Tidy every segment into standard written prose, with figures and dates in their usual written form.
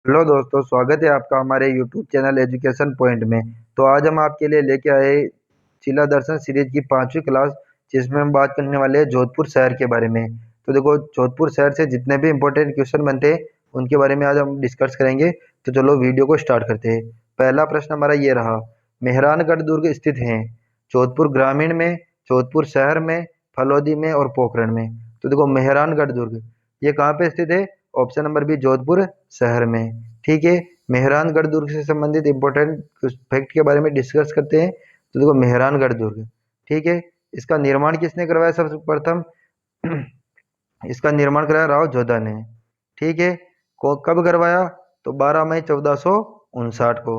Hello दोस्तों, स्वागत है आपका हमारे यूट्यूब चैनल एजुकेशन पॉइंट में। तो आज हम आपके लिए लेके आए जिला दर्शन सीरीज की 5वीं क्लास, जिसमें हम बात करने वाले हैं जोधपुर शहर के बारे में। तो देखो, जोधपुर शहर से जितने भी इम्पोर्टेंट क्वेश्चन बनते हैं उनके बारे में आज हम डिस्कस करेंगे। तो चलो वीडियो को स्टार्ट करते हैं। पहला प्रश्न हमारा ये रहा, मेहरानगढ़ दुर्ग स्थित है जोधपुर ग्रामीण में, जोधपुर शहर में, फलौदी में और पोखरण में। तो देखो, मेहरानगढ़ दुर्ग ये कहाँ पे स्थित है? ऑप्शन नंबर बी, जोधपुर शहर में। ठीक है, मेहरानगढ़ दुर्ग से संबंधित इंपॉर्टेंट कुछ फैक्ट के बारे में डिस्कस करते हैं। तो देखो, मेहरानगढ़ दुर्ग, ठीक है, इसका निर्माण किसने करवाया? सबसे प्रथम इसका निर्माण कराया राव जोधा ने। ठीक है, कब करवाया? तो 12 मई 1459 को।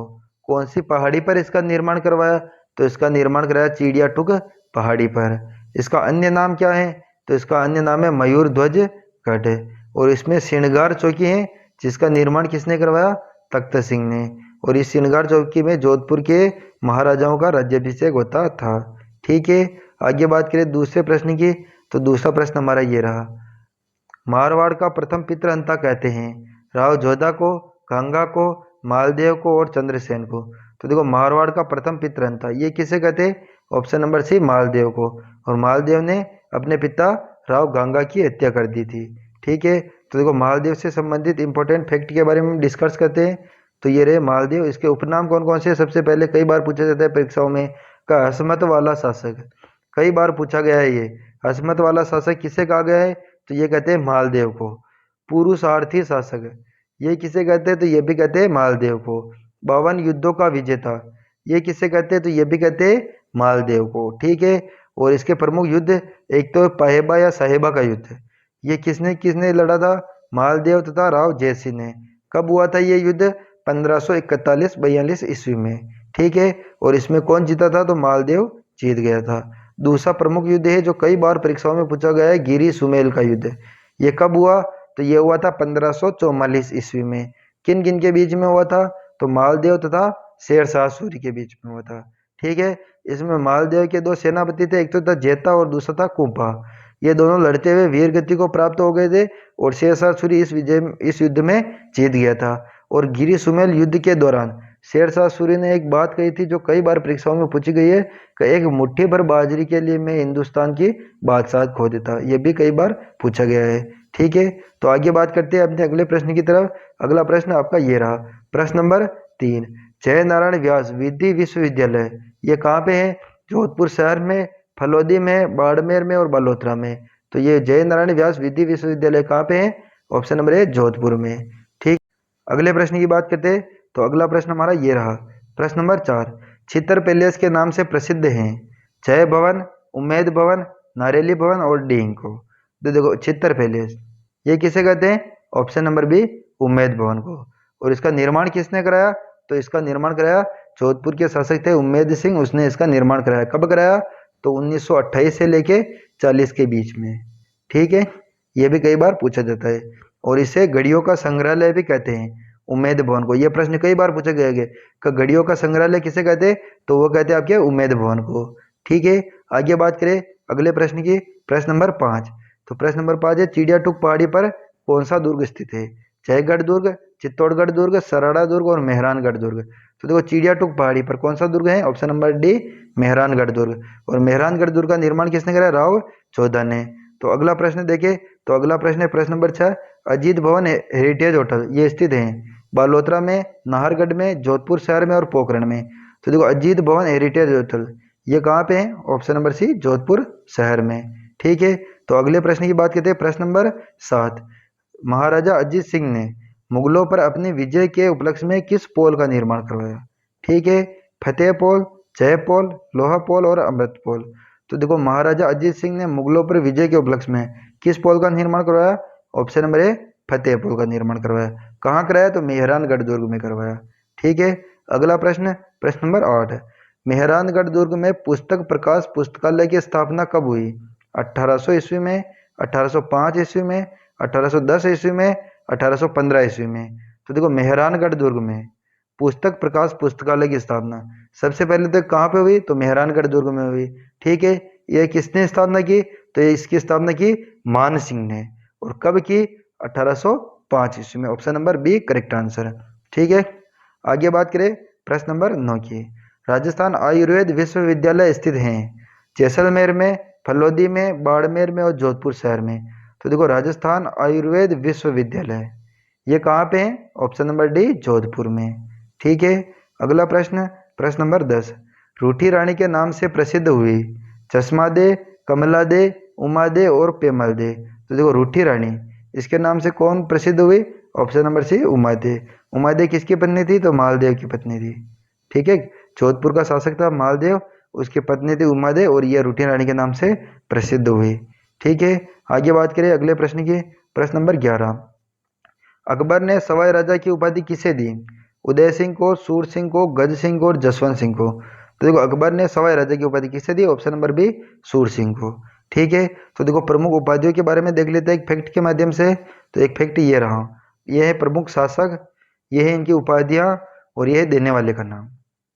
कौन सी पहाड़ी पर इसका निर्माण करवाया? तो इसका निर्माण कराया चिड़िया टुक पहाड़ी पर। इसका अन्य नाम क्या है? तो इसका अन्य नाम है मयूर ध्वज गढ़। और इसमें श्रृंगार चौकी है, जिसका निर्माण किसने करवाया? तख्त सिंह ने। और इस श्रृंगार चौकी में जोधपुर के महाराजाओं का राज्याभिषेक होता था। ठीक है, आगे बात करें दूसरे प्रश्न की। तो दूसरा प्रश्न हमारा ये रहा, मारवाड़ का प्रथम पितृहंता कहते हैं राव जोधा को, गंगा को, मालदेव को और चंद्रसेन को। तो देखो, मारवाड़ का प्रथम पितृहंता ये किसे कहते हैं? ऑप्शन नंबर सी, मालदेव को। और मालदेव ने अपने पिता राव गंगा की हत्या कर दी थी। ठीक है, तो देखो, मालदेव से संबंधित इंपॉर्टेंट फैक्ट के बारे में डिस्कस करते हैं। तो ये रहे मालदेव। इसके उपनाम कौन कौन से? सबसे पहले कई बार पूछा जाता है परीक्षाओं में, का हसमत वाला शासक। कई बार पूछा गया है ये। हसमत वाला शासक किसे कहा गया है? तो ये कहते हैं मालदेव को। पुरुषार्थी शासक ये किसे कहते हैं? तो ये भी कहते हैं मालदेव को। 52 युद्धों का विजेता ये किसे कहते हैं? तो ये भी कहते हैं मालदेव को। ठीक है, और इसके प्रमुख युद्ध, एक तो पाहेबा या साहेबा का युद्ध, ये किसने किसने लड़ा था? मालदेव तथा राव जयसिंह ने। कब हुआ था ये युद्ध? 1541-42 ईस्वी में। ठीक है, और इसमें कौन जीता था? तो मालदेव जीत गया था। दूसरा प्रमुख युद्ध है जो कई बार परीक्षाओं में पूछा गया है, गिरी सुमेल का युद्ध। ये कब हुआ? तो ये हुआ था 1544 ईस्वी में। किन किन के बीच में हुआ था? तो मालदेव तथा शेरशाह सूरी के बीच में हुआ था। ठीक है, इसमें मालदेव के दो सेनापति थे, एक तो था जेता और दूसरा था कुंभा। ये दोनों लड़ते हुए वीर गति को प्राप्त हो गए थे और शेरशाह सूरी इस युद्ध में जीत गया था। और गिरी सुमेल युद्ध के दौरान शेरशाह सूरी ने एक बात कही थी जो कई बार परीक्षाओं में पूछी गई है, कि एक मुट्ठी भर बाजरी के लिए मैं हिंदुस्तान की बादशाह खो देता। ये भी कई बार पूछा गया है। ठीक है, तो आगे बात करते हैं अपने अगले प्रश्न की तरफ। अगला प्रश्न आपका ये रहा, प्रश्न नंबर 3, जय नारायण व्यास विधि विश्वविद्यालय ये कहाँ पे है? जोधपुर शहर में, फलौदी में, बाड़मेर में और बलोत्रा में। तो ये जय नारायण व्यास विधि विश्वविद्यालय कहाँ पे है? ऑप्शन नंबर ए, जोधपुर में। ठीक, अगले प्रश्न की बात करते हैं। तो अगला प्रश्न हमारा ये रहा, प्रश्न नंबर 4, चित्र पैलेस के नाम से प्रसिद्ध हैं जय भवन, उम्मेद भवन, नारेली भवन और डींग को। तो देखो, चित्र पैलेस ये किसे कहते हैं? ऑप्शन नंबर बी, उम्मेद भवन को। और इसका निर्माण किसने कराया? तो इसका निर्माण कराया जोधपुर के शासक थे उम्मेद सिंह, उसने इसका निर्माण कराया। कब कराया? तो 1928 से लेके 40 के बीच में। ठीक है, ये भी कई बार पूछा जाता है। और इसे घड़ियों का संग्रहालय भी कहते हैं, उम्मेद भवन को। ये प्रश्न कई बार पूछा गया है कि घड़ियों का संग्रहालय किसे कहते हैं? तो वो कहते हैं आपके उम्मेद भवन को। ठीक है, आगे बात करें अगले प्रश्न की। प्रश्न नंबर 5, तो प्रश्न नंबर 5 है, चिड़िया टूक पहाड़ी पर कौन सा दुर्ग स्थित है? जयगढ़ दुर्ग, चित्तौड़गढ़ दुर्ग, सराड़ा दुर्ग और मेहरानगढ़ दुर्ग। तो देखो, चिड़िया टूक पहाड़ी पर कौन सा दुर्ग है? ऑप्शन नंबर डी, मेहरानगढ़ दुर्ग। और मेहरानगढ़ दुर्ग का निर्माण किसने कराया? राव जोधा ने। तो अगला प्रश्न देखें। तो अगला प्रश्न है प्रश्न नंबर 6, अजीत भवन हेरिटेज होटल ये स्थित है बालोतरा में, नाहरगढ़ में, जोधपुर शहर में और पोखरण में। तो देखो, अजीत भवन हेरिटेज होटल ये कहाँ पे है? ऑप्शन नंबर सी, जोधपुर शहर में। ठीक है, तो अगले प्रश्न की बात करते हैं। प्रश्न नंबर 7, महाराजा अजीत सिंह ने मुगलों पर अपनी विजय के उपलक्ष्य में किस पोल का निर्माण करवाया? ठीक है, फतेह पोल, जय पोल, लोहा पोल और अमृत पोल। तो देखो, महाराजा अजीत सिंह ने मुगलों पर विजय के उपलक्ष्य में किस पोल का निर्माण करवाया? ऑप्शन नंबर ए, फतेह पोल का निर्माण करवाया। कहाँ कराया? तो मेहरानगढ़ दुर्ग में करवाया। ठीक है, अगला प्रश्न, प्रश्न नंबर 8, मेहरानगढ़ दुर्ग में पुस्तक प्रकाश पुस्तकालय की स्थापना कब हुई? 1800 ईस्वी में, 1805 ईस्वी में, 1810 ईस्वी में, 1815 ईस्वी में। तो देखो, मेहरानगढ़ दुर्ग में पुस्तक प्रकाश पुस्तकालय की स्थापना सबसे पहले तो कहाँ पे हुई? तो मेहरानगढ़ दुर्ग में हुई। ठीक है, यह किसने स्थापना की? तो इसकी स्थापना की मान सिंह ने। और कब की? 5 ईस्वी में। Option number B correct answer. ठीक है, आगे बात करें प्रश्न नंबर 9 की। राजस्थान आयुर्वेद विश्वविद्यालय स्थित हैं जैसलमेर में, फलोदी में, बाड़मेर में और जोधपुर शहर में। तो देखो राजस्थान आयुर्वेद विश्वविद्यालय ये कहाँ पे है? ऑप्शन नंबर डी जोधपुर में। ठीक है, अगला प्रश्न, प्रश्न नंबर 10। रूठी रानी के नाम से प्रसिद्ध हुई चश्मा दे, कमला दे, उमा दे और पेमल दे। तो देखो रूठी रानी इसके नाम से कौन प्रसिद्ध हुई? ऑप्शन नंबर सी उमा दे। उमा दे किसकी पत्नी थी? तो मालदेव की पत्नी थी। ठीक है, जोधपुर का शासक था मालदेव, उसकी पत्नी थी उमा दे और यह रूठी रानी के नाम से प्रसिद्ध हुई। ठीक है, आगे बात करें अगले प्रश्न की। प्रश्न नंबर 11। अकबर ने सवाई राजा की उपाधि किसे दी? उदय सिंह को, सूर सिंह को, गज सिंह को और जसवंत सिंह को। तो देखो अकबर ने सवाई राजा की उपाधि किसे दी? ऑप्शन नंबर बी सूर सिंह को। ठीक है, तो देखो प्रमुख उपाधियों के बारे में देख लेते हैं एक फैक्ट के माध्यम से। तो एक फैक्ट ये रहा, ये है प्रमुख शासक, ये है इनकी उपाधियां और ये है देने वाले का नाम।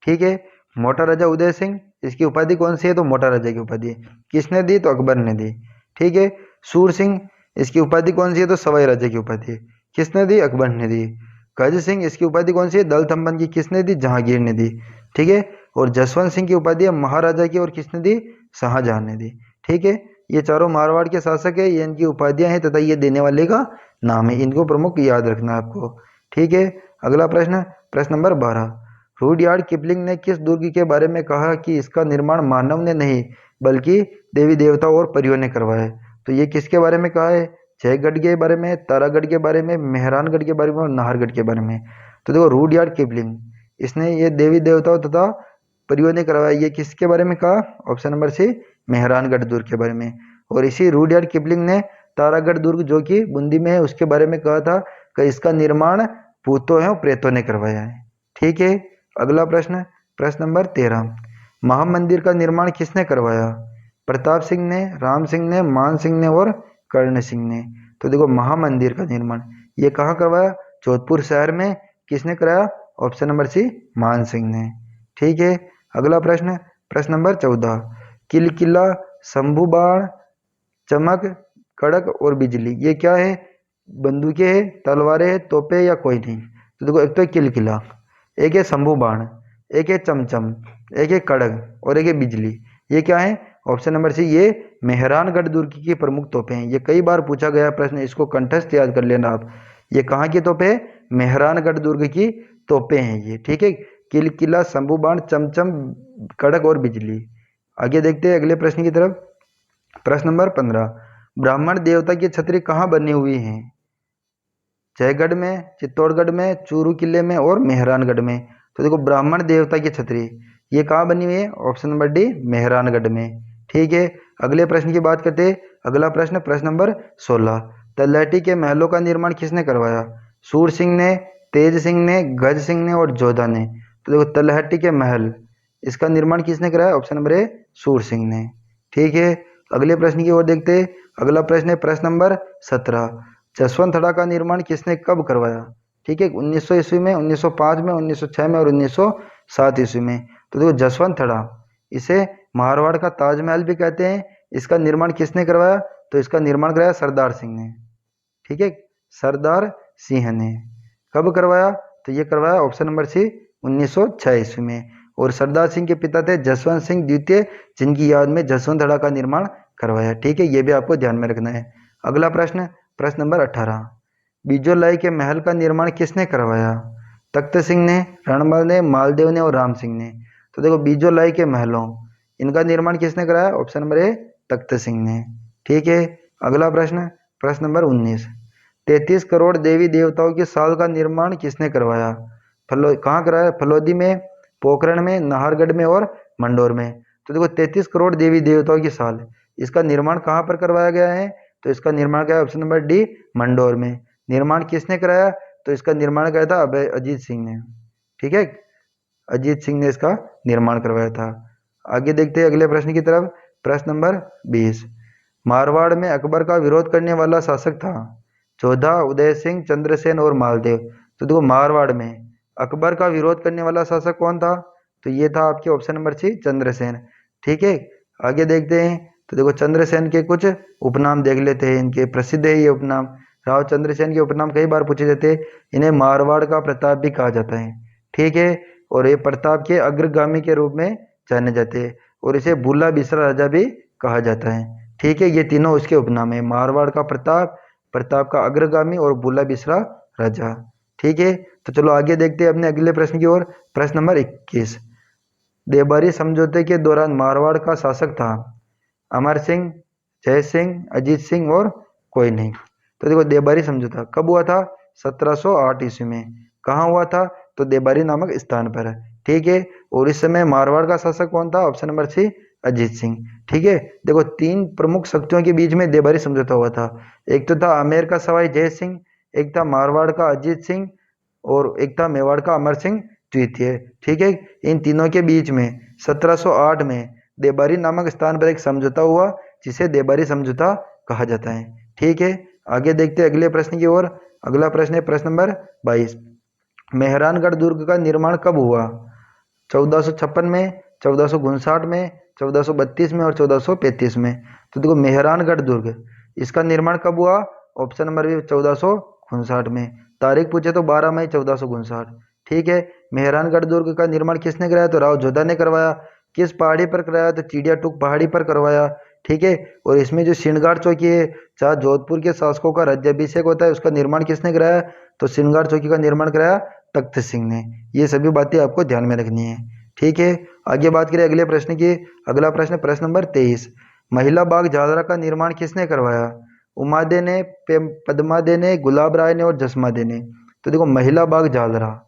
ठीक है, मोटा राजा उदय सिंह, इसकी उपाधि कौन सी है? तो मोटा राजा की उपाधि है। किसने दी? तो अकबर ने दी। ठीक है, सूर सिंह, इसकी उपाधि कौन सी है? तो सवाई राजा की उपाधि है। किसने दी? अकबर ने दी। गज सिंह, इसकी उपाधि कौन सी है? दल थम्बन की। किसने दी? जहांगीर ने दी। ठीक है, और जसवंत सिंह की उपाधि है महाराजा की और किसने दी? शाहजहां ने दी। ठीक है, ये चारों मारवाड़ के शासक है, ये इनकी उपाधियां हैं तथा ये देने वाले का नाम है, इनको प्रमुख याद रखना है आपको। ठीक है, अगला प्रश्न, प्रश्न नंबर 12। रुडयार्ड किपलिंग ने किस दुर्ग के बारे में कहा कि इसका निर्माण मानव ने नहीं बल्कि देवी देवताओं और परियों ने करवाया है? तो ये किसके बारे में कहा है? जयगढ़ के बारे में, तारागढ़ के बारे में, मेहरानगढ़ के बारे में और नाहरगढ़ के बारे में। तो देखो रुडयार्ड किपलिंग इसने ये देवी देवताओं तथा परियों ने करवाया, ये किसके बारे में कहा? ऑप्शन नंबर सी मेहरानगढ़ दुर्ग के बारे में। और इसी रुडयार्ड किपलिंग ने तारागढ़ दुर्ग जो कि बूंदी में है उसके बारे में कहा था कि इसका निर्माण भूतों और प्रेतों ने करवाया है। ठीक है, अगला प्रश्न, प्रश्न नंबर 13। महामंदिर का निर्माण किसने करवाया? प्रताप सिंह ने, राम सिंह ने, मान सिंह ने और कर्ण सिंह ने। तो देखो महामंदिर का निर्माण ये कहाँ करवाया? जोधपुर शहर में। किसने कराया? ऑप्शन नंबर सी मान सिंह ने। ठीक है, अगला प्रश्न, प्रश्न नंबर 14। किलकिला, शंभू बाण, चमक, कड़क और बिजली ये क्या है? बंदूकें है, तलवारें है, तोपे या कोई नहीं? तो देखो एक तो है किलकिला, एक है शंभू बाण, एक है चमचम, एक है कड़क और एक है बिजली। ये क्या है? ऑप्शन नंबर सी ये मेहरानगढ़ दुर्ग की प्रमुख तोपें हैं। ये कई बार पूछा गया प्रश्न, इसको कंठस्थ याद कर लेना आप। ये कहाँ की तोपें हैं? मेहरानगढ़ दुर्ग की तोपें हैं ये। ठीक है, किलकिला, शंभू बाण, चमचम, कड़क और बिजली। आगे देखते हैं अगले प्रश्न की तरफ। प्रश्न नंबर 15। ब्राह्मण देवता की छतरी कहाँ बनी हुई है? जयगढ़ में, चित्तौड़गढ़ में, चूरू किले में और मेहरानगढ़ में। तो देखो ब्राह्मण देवता की छतरी ये कहाँ बनी हुई है? ऑप्शन नंबर डी मेहरानगढ़ में। ठीक है, अगले प्रश्न की बात करते हैं। अगला प्रश्न, प्रश्न नंबर 16। तलहटी के महलों का निर्माण किसने करवाया? सूर सिंह ने, तेज सिंह ने, गज सिंह ने और जोधा ने। तो देखो तलहटी के महल इसका निर्माण किसने कराया? ऑप्शन नंबर ए सूर सिंह ने। ठीक है, अगले प्रश्न की ओर देखते हैं। अगला प्रश्न है प्रश्न नंबर 17। जसवंत का निर्माण किसने कब करवाया? ठीक है, 1900 ईस्वी में, 1905 में, 1906 में और 1907 ईस्वी में। तो देखो जसवंत इसे मारवाड़ का ताजमहल भी कहते हैं। इसका निर्माण किसने करवाया? तो इसका निर्माण कराया सरदार सिंह ने। ठीक है, सरदार सिंह ने। कब करवाया? तो ये करवाया ऑप्शन नंबर सी 1906 ईस्वी में। और सरदार सिंह के पिता थे जसवंत सिंह द्वितीय, जिनकी याद में जसवंत का निर्माण करवाया। ठीक है, ये भी आपको ध्यान में रखना है। अगला प्रश्न, प्रश्न नंबर 18। बिजोलाई के महल का निर्माण किसने करवाया? तख्त सिंह ने, रणमल ने, मालदेव ने और राम सिंह ने। तो देखो बिजोलाई के महलों इनका निर्माण किसने कराया? ऑप्शन नंबर ए तख्त सिंह ने। ठीक है, अगला प्रश्न, प्रश्न नंबर 19। 33 करोड़ देवी देवताओं की साल का निर्माण किसने करवाया? कहाँ कराया? फलोदी में, पोखरण में, नाहरगढ़ में और मंडोर में। तो देखो 33 करोड़ देवी देवताओं की साल इसका निर्माण कहाँ पर करवाया गया है? तो इसका निर्माण क्या है? ऑप्शन नंबर डी मंडोर में। निर्माण किसने कराया? तो इसका निर्माण कराया था अजीत सिंह ने। ठीक है, अजीत सिंह ने इसका निर्माण करवाया था। आगे देखते हैं अगले प्रश्न की तरफ। प्रश्न नंबर 20। मारवाड़ में अकबर का विरोध करने वाला शासक था जोधा, उदय सिंह, चंद्रसेन और मालदेव। तो देखो मारवाड़ में अकबर का विरोध करने वाला शासक कौन था? तो ये था आपके ऑप्शन नंबर सी चंद्रसेन। ठीक है, आगे देखते हैं। तो देखो चंद्रसेन के कुछ उपनाम देख लेते हैं, इनके प्रसिद्ध है ये उपनाम। राव चंद्रसेन के उपनाम कई बार पूछे जाते हैं। इन्हें मारवाड़ का प्रताप भी कहा जाता है, ठीक है। और ये प्रताप के अग्रगामी के रूप में जाने जाते हैं और इसे बुला बिसरा राजा भी कहा जाता है, ठीक है। ये तीनों उसके उपनाम है, मारवाड़ का प्रताप, प्रताप का अग्रगामी और बुला बिसरा राजा, ठीक है। तो चलो आगे देखते हैं अपने अगले प्रश्न की ओर। प्रश्न नंबर 21, देबारी समझौते के दौरान मारवाड़ का शासक था अमर सिंह, जय सिंह, अजीत सिंह और कोई नहीं। तो देखो देबारी समझौता कब हुआ था? 1708 ईस्वी में। कहाँ हुआ था? तो देबारी नामक स्थान पर, ठीक है। और इस समय मारवाड़ का शासक कौन था? Option number C, Ajit Singh, ठीक है। देखो तीन प्रमुख शक्तियों के बीच में देबारी समझौता हुआ था। एक तो था आमेर का सवाई जय सिंह, एक था मारवाड़ का अजीत सिंह और एक था मेवाड़ का अमर सिंह द्वितीय, ठीक है। इन तीनों के बीच में 1708 में देबारी नामक स्थान पर एक समझौता हुआ जिसे देबारी समझौता कहा जाता है, ठीक है। आगे देखते हैं अगले प्रश्न की ओर। अगला प्रश्न है प्रश्न नंबर 22, मेहरानगढ़ दुर्ग का निर्माण कब हुआ? 1456 में, 1459 में, 1432 में और 1435 में। तो देखो मेहरानगढ़ दुर्ग, इसका निर्माण कब हुआ? ऑप्शन नंबर बी 1459 में। तारीख पूछे तो 12 मई 1459, ठीक है। मेहरानगढ़ दुर्ग का निर्माण किसने कराया? तो राव जोधा ने करवाया। किस पहाड़ी पर कराया? तो चिड़िया टूक पहाड़ी पर करवाया, ठीक है। और इसमें जो श्रृंगार चौकी है, जहाँ जोधपुर के शासकों का राज्याभिषेक होता है, उसका निर्माण किसने कराया? तो श्रृंगार चौकी का निर्माण कराया तख्त सिंह ने। ये सभी बातें आपको ध्यान में रखनी है, ठीक है। आगे बात करें अगले प्रश्न की। अगला प्रश्न प्रश्न नंबर 23, महिला बाग जालरा का निर्माण किसने करवाया? उमादे ने, पद्मादे ने, गुलाब राय ने और जसमादे ने। तो देखो महिला बाग जालरा,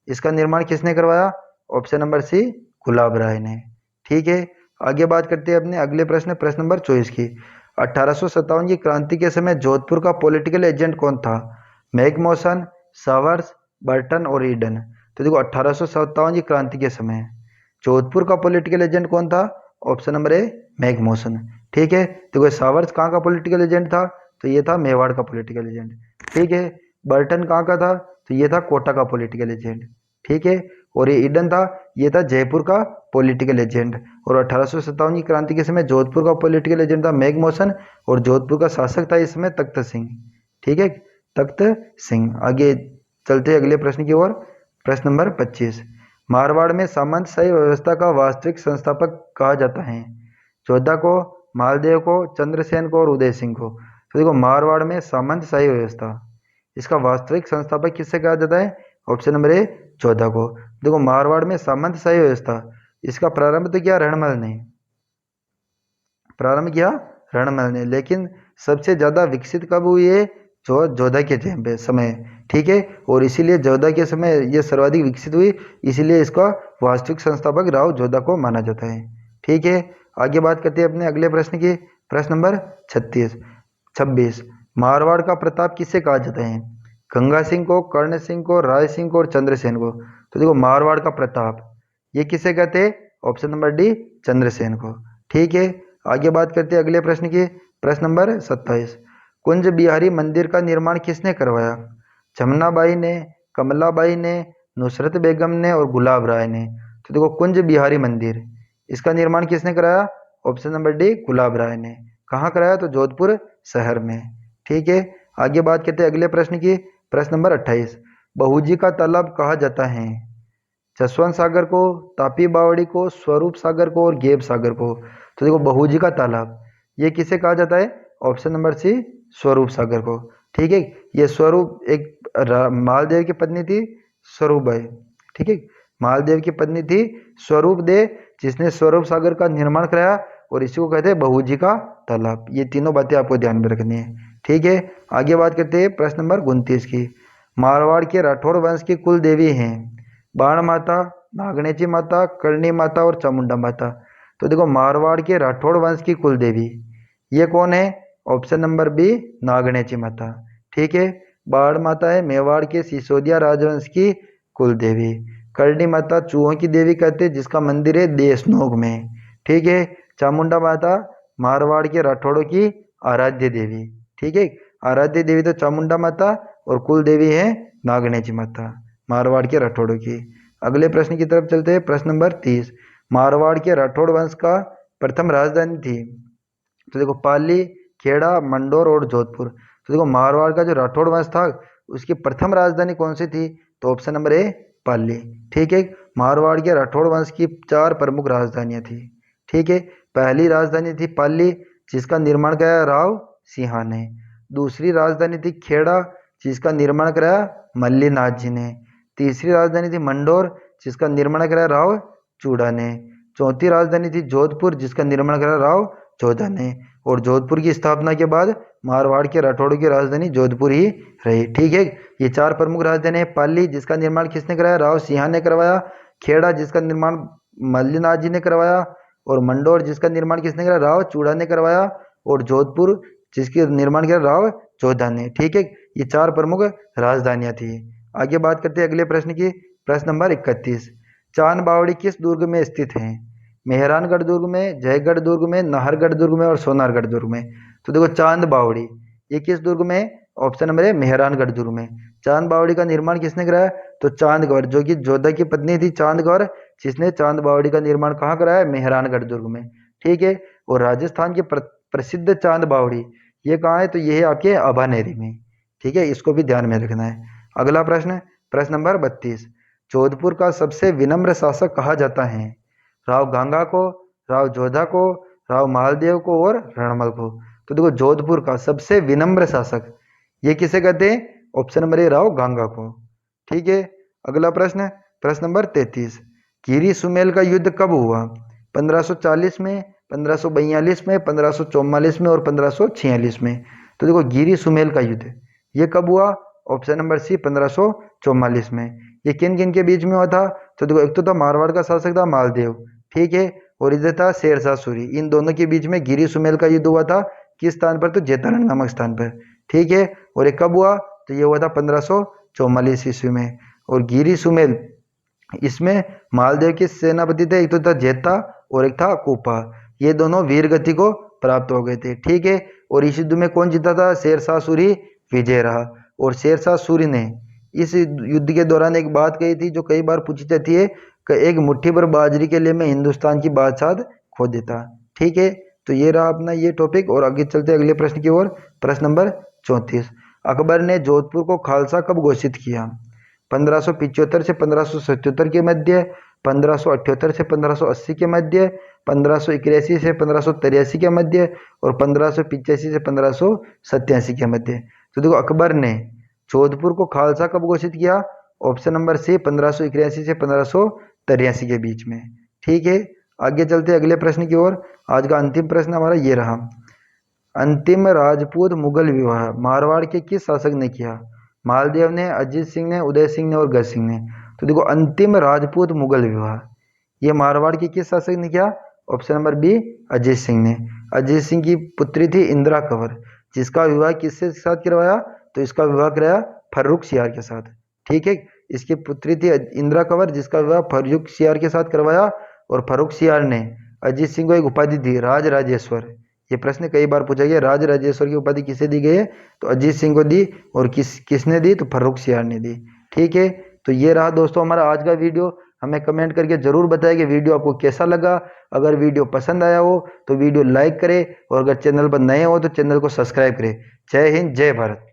इसका निर्माण किसने करवाया? ऑप्शन नंबर सी, गुलाब राय ने, ठीक है। आगे बात करते हैं अपने अगले प्रश्न प्रश्न नंबर 24 की। 1857 की क्रांति के समय जोधपुर का पॉलिटिकल एजेंट कौन था? मैकमोहन, सावर्स, बर्टन और ईडन। तो देखो 1857 की क्रांति के समय जोधपुर का पॉलिटिकल एजेंट कौन था? ऑप्शन नंबर ए, मैकमोहन, ठीक है। देखो सावर्स कहाँ का पॉलिटिकल एजेंट था? तो ये था मेवाड़ का पॉलिटिकल एजेंट, ठीक है। बर्टन कहाँ का था? तो ये था कोटा का पॉलिटिकल एजेंट, ठीक है। और ये ईडन था, ये था जयपुर का पॉलिटिकल एजेंट। और 1857 की क्रांति के समय जोधपुर का पॉलिटिकल एजेंट था मैकमोहन और जोधपुर का शासक था इस समय तख्त सिंह, ठीक है, तख्त सिंह। आगे चलते हैं अगले प्रश्न की ओर। प्रश्न नंबर 25, मारवाड़ में सामंतशाही व्यवस्था का वास्तविक संस्थापक कहा जाता है? जोधा को, मालदेव को, चंद्रसेन को और उदय सिंह को। तो देखो मारवाड़ में सामंतशाही व्यवस्था, इसका वास्तविक संस्थापक किससे कहा जाता है? ऑप्शन नंबर ए, जोधा को। देखो मारवाड़ में सामंतशाही व्यवस्था, इसका प्रारंभ तो किया रणमल ने, प्रारंभ किया रणमल ने, लेकिन सबसे ज्यादा विकसित कब हुई है? जो जोधा के समय, ठीक है। और इसीलिए जोधा के समय ये सर्वाधिक विकसित हुई, इसीलिए इसका वास्तविक संस्थापक राव जोधा को माना जाता है, ठीक है। आगे बात करते हैं अपने अगले प्रश्न की। प्रश्न नंबर 26, मारवाड़ का प्रताप किसे कहा जाता है? गंगा सिंह को, कर्ण सिंह को, राय सिंह को और चंद्रसेन को। तो देखो मारवाड़ का प्रताप ये किसे कहते हैं? ऑप्शन नंबर डी, चंद्रसेन को, ठीक है। आगे बात करते हैं अगले प्रश्न की। प्रश्न नंबर 27, कुंज बिहारी मंदिर का निर्माण किसने करवाया? जमुनाबाई ने, कमलाबाई ने, नुसरत बेगम ने और गुलाब राय ने। तो देखो कुंज बिहारी मंदिर, इसका निर्माण किसने कराया? ऑप्शन नंबर डी, गुलाब राय ने। कहाँ कराया? तो जोधपुर शहर में, ठीक है। आगे बात करते हैं अगले प्रश्न की। प्रश्न नंबर 28, बहूजी का तालाब कहा जाता है? जसवंत सागर को, तापी बावड़ी को, स्वरूप सागर को और गेब सागर को। तो देखो बहूजी का तालाब ये किसे कहा जाता है? ऑप्शन नंबर सी, स्वरूप सागर को, ठीक है। ये स्वरूप एक मालदेव की पत्नी थी, स्वरूप बाई, ठीक है। मालदेव की पत्नी थी स्वरूप दे, जिसने स्वरूप सागर का निर्माण कराया और इसी को कहते हैं बहूजी का तालाब। ये तीनों बातें आपको ध्यान में रखनी है, ठीक है। आगे बात करते हैं प्रश्न नंबर 29 की। मारवाड़ के राठौड़ वंश की कुल देवी हैं बाण माता, नागणेची माता, करणी माता और चामुंडा माता। तो देखो मारवाड़ के राठौड़ वंश की कुल देवी ये कौन है? ऑप्शन नंबर बी, नागणेची माता, ठीक है। बाण माता है मेवाड़ के सिसोदिया राजवंश की कुल देवी। करणी माता चूहों की देवी कहते हैं, जिसका मंदिर है देशनोक में, ठीक है। चामुंडा माता मारवाड़ के राठौड़ों की आराध्य देवी, ठीक है। आराध्य देवी तो चामुंडा माता और कुल देवी है नागणेची माता, मारवाड़ के राठौड़ों की। अगले प्रश्न की तरफ चलते हैं। प्रश्न नंबर 30, मारवाड़ के राठौड़ वंश का प्रथम राजधानी थी? तो देखो पाली, खेड़ा, मंडोर और जोधपुर। तो देखो मारवाड़ का जो राठौड़ वंश था उसकी प्रथम राजधानी कौन सी थी, तो ऑप्शन नंबर ए पाली। ठीक है, मारवाड़ के राठौड़ वंश की 4 प्रमुख राजधानियां थी। ठीक है, पहली राजधानी थी पाली जिसका निर्माण कराया राव सिंहा ने। दूसरी राजधानी थी खेड़ा जिसका निर्माण कराया मल्लीनाथ जी ने। तीसरी राजधानी थी मंडोर जिसका निर्माण कराया राव चूड़ा ने। चौथी राजधानी थी जोधपुर जिसका निर्माण कराया राव जोधा ने। और जोधपुर की स्थापना के बाद मारवाड़ के राठौड़ों की राजधानी जोधपुर ही रही। ठीक है, ये 4 प्रमुख राजधानी है। पाली जिसका निर्माण किसने कराया, राव सिंहा ने करवाया। खेड़ा जिसका निर्माण मल्लीनाथ जी ने करवाया। और मंडोर जिसका निर्माण किसने कराया, राव चूड़ा ने करवाया। और जोधपुर जिसके निर्माण किया राव जोधा ने। ठीक है, ये 4 प्रमुख राजधानियां थी। आगे बात करते हैं अगले प्रश्न की। प्रश्न नंबर 31, चांद बावड़ी किस दुर्ग में स्थित है, मेहरानगढ़ दुर्ग में, जयगढ़ दुर्ग में, नाहरगढ़ दुर्ग में और सोनारगढ़ दुर्ग में। तो देखो चांद बावड़ी ये किस दुर्ग में, ऑप्शन नंबर ए मेहरानगढ़ दुर्ग में। चांद बावड़ी का निर्माण किसने कराया, तो चांद गौर जो कि जोधा की पत्नी थी चांद गौर, जिसने चांद बावड़ी का निर्माण कहाँ कराया, मेहरानगढ़ दुर्ग में। ठीक है, और राजस्थान की प्रसिद्ध चांद बावड़ी ये कहाँ है, तो ये है आपके अभानेरी में। ठीक है, इसको भी ध्यान में रखना है। अगला प्रश्न, प्रश्न नंबर 32, जोधपुर का सबसे विनम्र शासक कहा जाता है, राव गांगा को, राव जोधा को, राव मालदेव को और रणमल को। तो देखो जोधपुर का सबसे विनम्र शासक ये किसे कहते हैं, ऑप्शन नंबर ए राव गांगा को। ठीक है, अगला प्रश्न, प्रश्न नंबर 33, गिरी सुमेल का युद्ध कब हुआ, 1540 में, 1542 में, 1544 में और 1546 में। तो देखो गिरी सुमेल का युद्ध ये कब हुआ, ऑप्शन नंबर सी 1544 में। ये किन किन के बीच में हुआ था, तो देखो एक तो था मारवाड़ का शासक था मालदेव, ठीक है, और इधर था शेरशाह सूरी। इन दोनों के बीच में गिरी सुमेल का युद्ध हुआ था, किस स्थान पर, तो जेतारण नामक स्थान पर। ठीक है, और ये कब हुआ, तो ये हुआ था 1544 ईस्वी में। और गिरी सुमेल इसमें मालदेव के सेनापति थे, एक तो था जेता और एक था कुपा। ये दोनों वीर गति को प्राप्त हो गए थे। ठीक है, और इस युद्ध में कौन जीता था, शेरशाह सूरी विजय रहा। और शेरशाह सूरी ने इस युद्ध के दौरान एक बात कही थी जो कई बार पूछी जाती है कि एक मुट्ठी भर बाजरी के लिए मैं हिंदुस्तान की बादशाह खो देता। ठीक है, तो ये रहा अपना ये टॉपिक। और आगे चलते अगले प्रश्न की ओर। प्रश्न नंबर 34, अकबर ने जोधपुर को खालसा कब घोषित किया, 1575 से 1577 के मध्य, 1578 से 1580 के मध्य, 1581 से 1583 के मध्य और 1585 से 1587 के मध्य। तो देखो अकबर ने जोधपुर को खालसा कब घोषित किया, ऑप्शन नंबर सी 1581 से 1583 के बीच में। ठीक है, आगे चलते अगले प्रश्न की ओर। आज का अंतिम प्रश्न हमारा ये रहा, अंतिम राजपूत मुगल विवाह मारवाड़ के किस शासक ने किया, मालदेव ने, अजीत सिंह ने, उदय सिंह ने और गज सिंह ने। तो देखो अंतिम राजपूत मुगल विवाह ये मारवाड़ के किस शासक ने किया, option number B Ajit Singh ने। अजीत सिंह की पुत्री थी इंदिरा कंवर, जिसका विवाह किसके साथ करवाया, तो इसका विवाह कराया फर्रुख सियार के साथ। ठीक है, इसकी पुत्री थी इंदिरा कंवर जिसका विवाह फर्रुख सियार के साथ करवाया। और फर्रुख सियार ने अजीत सिंह को एक उपाधि दी राज राजेश्वर। ये प्रश्न कई बार पूछा गया, राज राजेश्वर की उपाधि किसे दी गई है, तो अजीत सिंह को दी। और किसने दी, तो फर्रुख सियार ने दी। ठीक है, तो ये रहा दोस्तों हमारा आज का वीडियो। हमें कमेंट करके जरूर बताएं कि वीडियो आपको कैसा लगा। अगर वीडियो पसंद आया हो तो वीडियो लाइक करें, और अगर चैनल पर नए हो तो चैनल को सब्सक्राइब करें। जय हिंद, जय भारत।